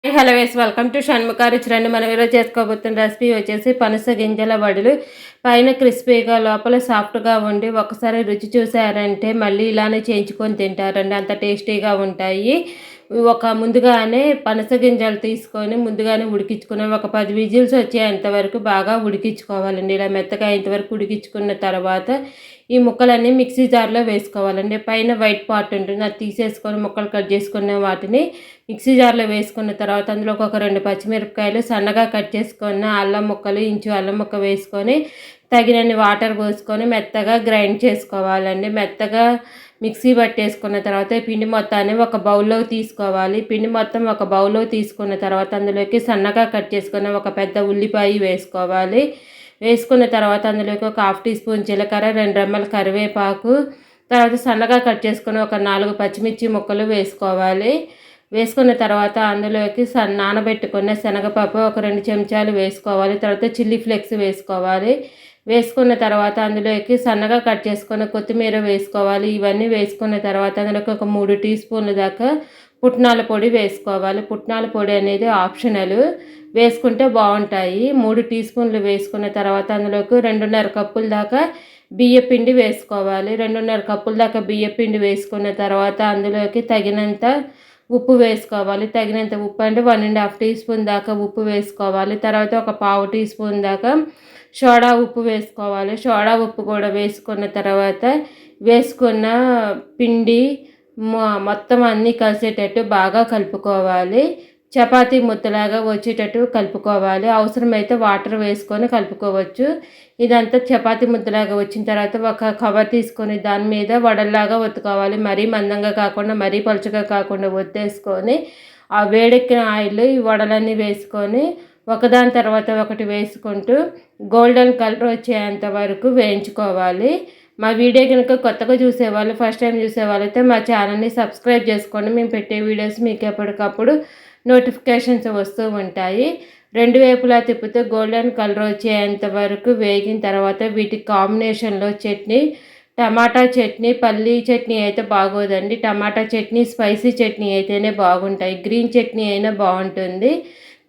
Hello ways welcome to Shanmukha రుచి రండి. మనం ఈరోజు చేసుకోబోతున్న రెసిపీ వచ్చేసి పనస గింజల వడలు. పైన క్రిస్పీగా లోపల సాఫ్ట్గా ఉండి ఒకసారి రుచి చూసారంటే మళ్ళీ ఇలానే చేయించుకొని తింటారండి, అంత టేస్టీగా ఉంటాయి. ముందుగానే పనస గింజలు తీసుకొని ముందుగానే ఉడికించుకుని ఒక 10 విజిల్స్ వచ్చేంత వరకు బాగా ఉడికించుకోవాలండి. ఇలా మెత్తగా అయ్యేంతవరకు ఉడికించుకున్న తర్వాత ఈ ముక్కలన్నీ మిక్సీ జార్లో వేసుకోవాలండి. పైన వైట్ పార్ట్ ఉంటుంది, అది తీసేసుకొని ముక్కలు కట్ చేసుకున్న వాటిని మిక్సీ జార్లో వేసుకున్న తర్వాత అందులో ఒక 2 పచ్చిమిరపకాయలు, సన్నగా కట్ చేసుకున్న అల్లం ముక్కలు, ఇంచు అల్లం ముక్క వేసుకొని తగినన్ని వాటర్ పోసుకొని మెత్తగా గ్రైండ్ చేసుకోవాలండి. మెత్తగా మిక్సీ పట్టేసుకున్న తర్వాత ఈ పిండి మొత్తాన్ని ఒక బౌల్లో తీసుకోవాలి. పిండి మొత్తం ఒక బౌల్లో తీసుకున్న తర్వాత అందులోకి సన్నగా కట్ చేసుకున్న ఒక పెద్ద ఉల్లిపాయ వేసుకోవాలి. వేసుకున్న తర్వాత అందులోకి ఒక 1/2 టీ స్పూన్ జీలకర్ర, 2 రెమ్మల కరివేపాకు, తర్వాత సన్నగా కట్ చేసుకుని ఒక 4 పచ్చిమిర్చి ముక్కలు వేసుకోవాలి. వేసుకున్న తర్వాత అందులోకి నానబెట్టుకున్న శనగపప్పు ఒక 2 చెంచాలు వేసుకోవాలి. తర్వాత చిల్లీ ఫ్లేక్స్ వేసుకోవాలి. వేసుకున్న తర్వాత అందులోకి సన్నగా కట్ చేసుకున్న కొత్తిమీర వేసుకోవాలి. ఇవన్నీ వేసుకున్న తర్వాత అందులోకి ఒక 3 టీ స్పూన్ల దాకా పుట్నాల పొడి వేసుకోవాలి. పుట్నాల పొడి అనేది ఆప్షనల్, వేసుకుంటే బాగుంటాయి. 3 టీ స్పూన్లు వేసుకున్న తర్వాత అందులోకి 2.5 కప్పుల దాకా బియ్యపిండి వేసుకోవాలి. 2.5 కప్పుల దాకా బియ్యపిండి వేసుకున్న తర్వాత అందులోకి తగినంత ఉప్పు వేసుకోవాలి. తగినంత ఉప్పు అంటే 1.5 టీ స్పూన్ దాకా ఉప్పు వేసుకోవాలి. తర్వాత ఒక 1/2 టీ స్పూన్ దాకా సోడా ఉప్పు వేసుకోవాలి. సోడా ఉప్పు కూడా వేసుకున్న తర్వాత వేసుకున్న పిండి మొత్తం అన్నీ కలిసేటట్టు బాగా కలుపుకోవాలి. చపాతీ ముద్దలాగా వచ్చేటట్టు కలుపుకోవాలి. అవసరమైతే వాటర్ వేసుకొని కలుపుకోవచ్చు. ఇదంతా చపాతీ ముద్దలాగా వచ్చిన తర్వాత ఒక కవర్ తీసుకొని దాని మీద వడల్లాగా ఒత్తుకోవాలి. మరీ మందంగా కాకుండా మరీ పలుచగా కాకుండా ఒత్తేసుకొని ఆ వేడెక్కిన ఆయిల్ ఈ వడలన్నీ వేసుకొని ఒకదాని తర్వాత ఒకటి వేసుకుంటూ గోల్డెన్ కలర్ వచ్చేంత వరకు వేయించుకోవాలి. మా వీడియో కనుక కొత్తగా చూసేవాళ్ళు, ఫస్ట్ టైం చూసేవాళ్ళు అయితే మా ఛానల్ని సబ్స్క్రైబ్ చేసుకోండి. మేము పెట్టే వీడియోస్ మీకు ఎప్పటికప్పుడు నోటిఫికేషన్స్ వస్తూ ఉంటాయి. 2 వైపులా తిప్పుతూ గోల్డెన్ కలర్ వచ్చేంత వరకు వేగిన తర్వాత వీటి కాంబినేషన్లో చట్నీ, టమాటా చట్నీ, పల్లీ చట్నీ అయితే బాగోదండి. టమాటా చట్నీ, స్పైసీ చట్నీ అయితేనే బాగుంటాయి. గ్రీన్ చట్నీ అయినా బాగుంటుంది.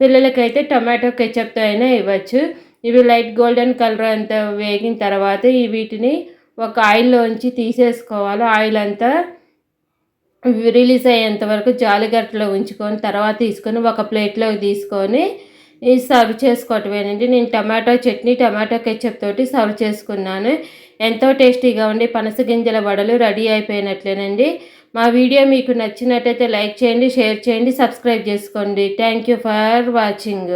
పిల్లలకైతే టమాటో కెచప్తో అయినా ఇవ్వచ్చు. ఇవి లైట్ గోల్డెన్ కలర్ అంతా వేగిన తర్వాత వీటిని ఒక ఆయిల్లోంచి తీసేసుకోవాలి. ఆయిల్ అంతా రిలీజ్ అయ్యేంత వరకు జాలిగట్టలో ఉంచుకొని తర్వాత తీసుకొని ఒక ప్లేట్లోకి తీసుకొని సర్వ్ చేసుకోవటమేనండి. నేను టమాటో చట్నీ, టమాటో కెచప్ తోటి సర్వ్ చేసుకున్నాను. ఎంతో టేస్టీగా ఉండి పనస గింజల వడలు రెడీ అయిపోయినట్లేనండి. మా వీడియో మీకు నచ్చినట్టయితే లైక్ చేయండి, షేర్ చేయండి, సబ్స్క్రైబ్ చేసుకోండి. Thank you for watching.